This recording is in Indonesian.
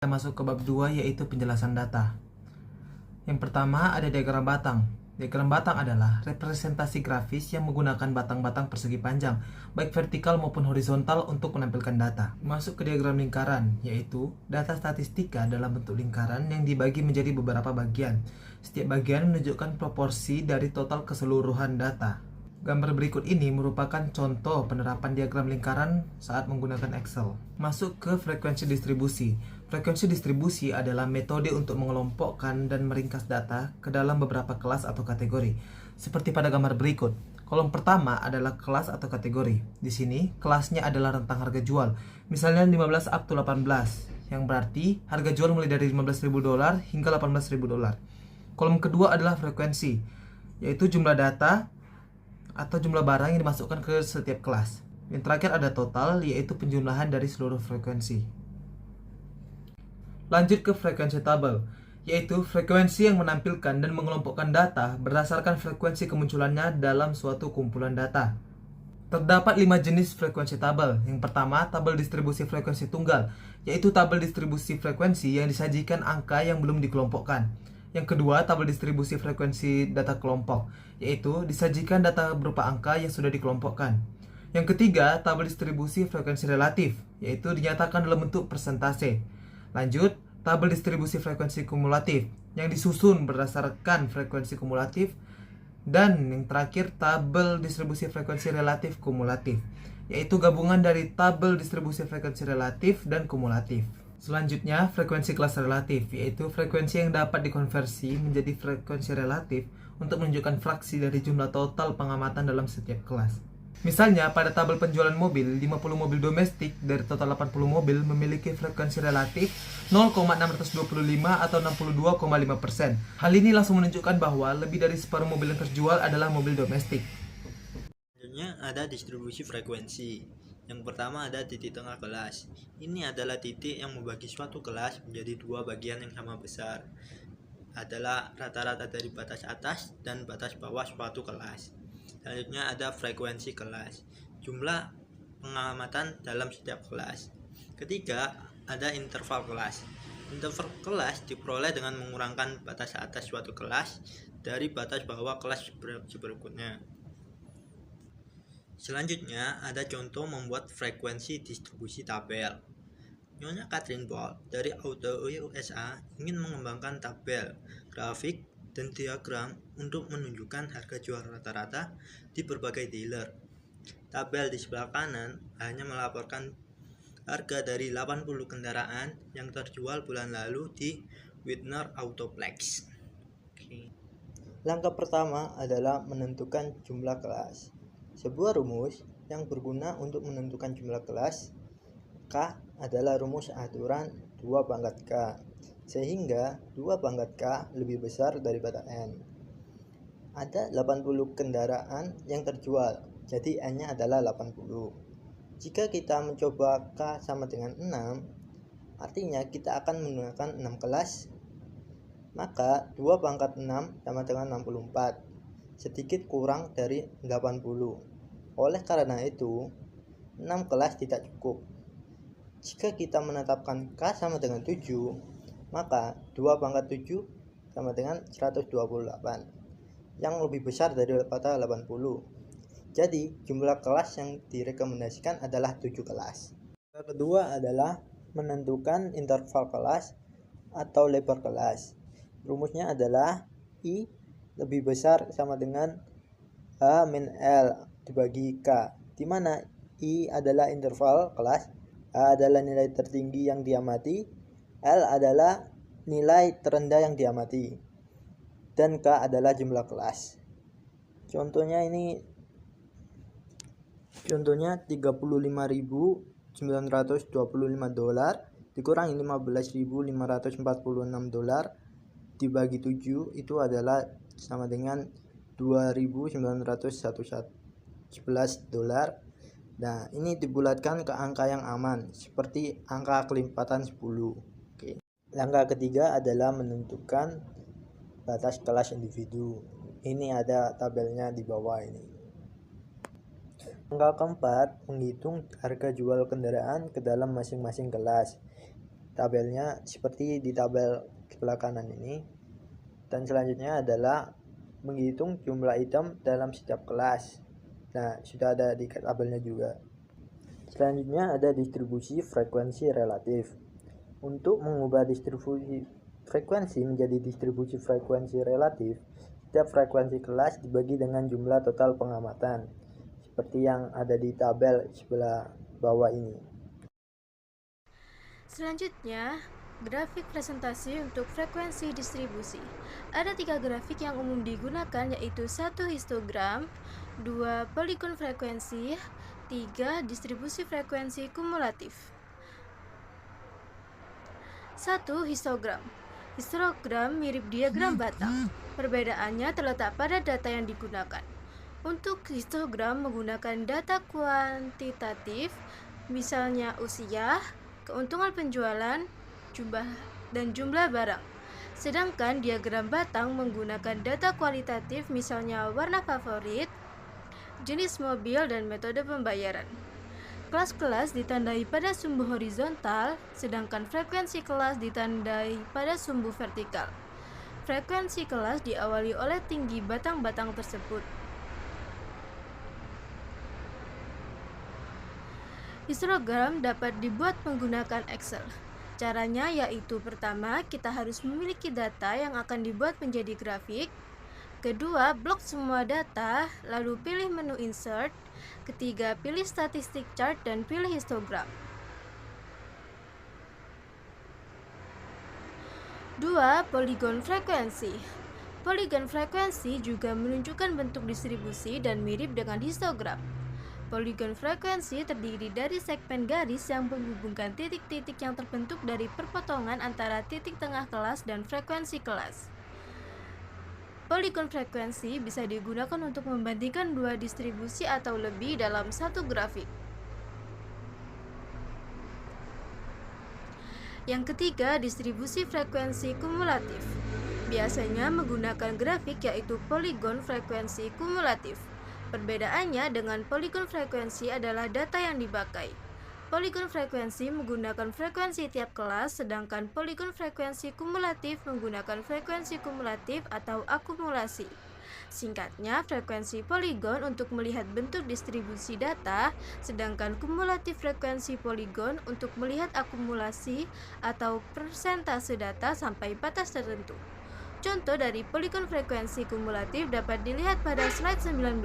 Kita masuk ke bab 2, yaitu penjelasan data. Yang pertama ada diagram batang. Diagram batang adalah representasi grafis yang menggunakan batang-batang persegi panjang, baik vertikal maupun horizontal untuk menampilkan data. Masuk ke diagram lingkaran, yaitu data statistika dalam bentuk lingkaran yang dibagi menjadi beberapa bagian. Setiap bagian menunjukkan proporsi dari total keseluruhan data. Gambar berikut ini merupakan contoh penerapan diagram lingkaran saat menggunakan Excel. Masuk ke frekuensi distribusi. Frekuensi distribusi adalah metode untuk mengelompokkan dan meringkas data ke dalam beberapa kelas atau kategori. Seperti pada gambar berikut. Kolom pertama adalah kelas atau kategori. Di sini, kelasnya adalah rentang harga jual. Misalnya 15 up to 18, yang berarti harga jual mulai dari $15.000 hingga $18.000. Kolom kedua adalah frekuensi, yaitu jumlah data atau jumlah barang yang dimasukkan ke setiap kelas. Yang terakhir ada total, yaitu penjumlahan dari seluruh frekuensi. Lanjut ke frekuensi tabel, yaitu frekuensi yang menampilkan dan mengelompokkan data berdasarkan frekuensi kemunculannya dalam suatu kumpulan data. Terdapat 5 jenis frekuensi tabel. Yang pertama, tabel distribusi frekuensi tunggal, yaitu tabel distribusi frekuensi yang disajikan angka yang belum dikelompokkan. Yang kedua, tabel distribusi frekuensi data kelompok, yaitu disajikan data berupa angka yang sudah dikelompokkan. Yang ketiga, tabel distribusi frekuensi relatif, yaitu dinyatakan dalam bentuk persentase. Lanjut, tabel distribusi frekuensi kumulatif, yang disusun berdasarkan frekuensi kumulatif. Dan yang terakhir, tabel distribusi frekuensi relatif kumulatif, yaitu gabungan dari tabel distribusi frekuensi relatif dan kumulatif. Selanjutnya, frekuensi kelas relatif, yaitu frekuensi yang dapat dikonversi menjadi frekuensi relatif untuk menunjukkan fraksi dari jumlah total pengamatan dalam setiap kelas. Misalnya, pada tabel penjualan mobil, 50 mobil domestik dari total 80 mobil memiliki frekuensi relatif 0,625 atau 62,5%. Hal ini langsung menunjukkan bahwa lebih dari separuh mobil yang terjual adalah mobil domestik. Selanjutnya ada distribusi frekuensi. Yang pertama ada titik tengah kelas. Ini adalah titik yang membagi suatu kelas menjadi dua bagian yang sama besar. Adalah rata-rata dari batas atas dan batas bawah suatu kelas. Selanjutnya ada frekuensi kelas. Jumlah pengamatan dalam setiap kelas. Ketiga, ada interval kelas. Interval kelas diperoleh dengan mengurangkan batas atas suatu kelas dari batas bawah kelas berikutnya. Selanjutnya, ada contoh membuat frekuensi distribusi tabel. Nyonya Catherine Ball dari Auto USA ingin mengembangkan tabel, grafik, dan diagram untuk menunjukkan harga jual rata-rata di berbagai dealer. Tabel di sebelah kanan hanya melaporkan harga dari 80 kendaraan yang terjual bulan lalu di Widner Autoplex. Langkah pertama adalah menentukan jumlah kelas. Sebuah rumus yang berguna untuk menentukan jumlah kelas. K adalah rumus aturan 2 pangkat K, sehingga 2 pangkat K lebih besar daripada N. Ada 80 kendaraan yang terjual, jadi N-nya adalah 80. Jika kita mencoba K sama dengan 6, artinya kita akan menggunakan 6 kelas. Maka 2 pangkat 6 sama dengan 64, sedikit kurang dari 80. Oleh karena itu, 6 kelas tidak cukup. Jika kita menetapkan K sama dengan 7, maka 2 pangkat 7 sama dengan 128, yang lebih besar daripada 80. Jadi, jumlah kelas yang direkomendasikan adalah 7 kelas. Yang kedua adalah menentukan interval kelas atau lebar kelas. Rumusnya adalah I lebih besar sama dengan H min L dibagi K, di mana I adalah interval kelas, H adalah nilai tertinggi yang diamati, L adalah nilai terendah yang diamati, dan K adalah jumlah kelas. Contohnya 35.925 dolar dikurangi 15.546 dolar dibagi 7, itu adalah sama dengan 2.911 dolar. Nah, ini dibulatkan ke angka yang aman, seperti angka kelipatan 10. Oke. Langkah ketiga adalah menentukan batas kelas individu. Ini ada tabelnya di bawah ini. Langkah keempat, menghitung harga jual kendaraan ke dalam masing-masing kelas. tabelnya seperti di tabel sebelah kanan ini. Dan selanjutnya adalah menghitung jumlah item dalam setiap kelas. Nah, sudah ada di tabelnya juga. Selanjutnya ada distribusi frekuensi relatif. Untuk mengubah distribusi frekuensi menjadi distribusi frekuensi relatif, setiap frekuensi kelas dibagi dengan jumlah total pengamatan, seperti yang ada di tabel sebelah bawah ini. Selanjutnya, grafik presentasi untuk frekuensi distribusi. Ada 3 grafik yang umum digunakan, yaitu 1 histogram, 2 poligon frekuensi, 3 distribusi frekuensi kumulatif. 1. Histogram. Histogram mirip diagram batang. Perbedaannya terletak pada data yang digunakan. Untuk histogram menggunakan data kuantitatif, misalnya usia, keuntungan penjualan, jumlah barang. Sedangkan diagram batang menggunakan data kualitatif, misalnya warna favorit, jenis mobil, dan metode pembayaran. Kelas-kelas ditandai pada sumbu horizontal, sedangkan frekuensi kelas ditandai pada sumbu vertikal. Frekuensi kelas diawali oleh tinggi batang-batang tersebut. Histogram dapat dibuat menggunakan Excel. Caranya yaitu pertama, kita harus memiliki data yang akan dibuat menjadi grafik. Kedua, blok semua data, lalu pilih menu Insert. Ketiga, pilih Statistic Chart dan pilih histogram. 2. Poligon frekuensi. Poligon frekuensi juga menunjukkan bentuk distribusi dan mirip dengan histogram. Poligon frekuensi terdiri dari segmen garis yang menghubungkan titik-titik yang terbentuk dari perpotongan antara titik tengah kelas dan frekuensi kelas. Poligon frekuensi bisa digunakan untuk membandingkan dua distribusi atau lebih dalam satu grafik. Yang ketiga, distribusi frekuensi kumulatif. Biasanya menggunakan grafik yaitu poligon frekuensi kumulatif. Perbedaannya dengan poligon frekuensi adalah data yang dipakai. Poligon frekuensi menggunakan frekuensi tiap kelas, sedangkan poligon frekuensi kumulatif menggunakan frekuensi kumulatif atau akumulasi. Singkatnya, frekuensi poligon untuk melihat bentuk distribusi data, sedangkan kumulatif frekuensi poligon untuk melihat akumulasi atau persentase data sampai batas tertentu. Contoh dari poligon frekuensi kumulatif dapat dilihat pada slide 19.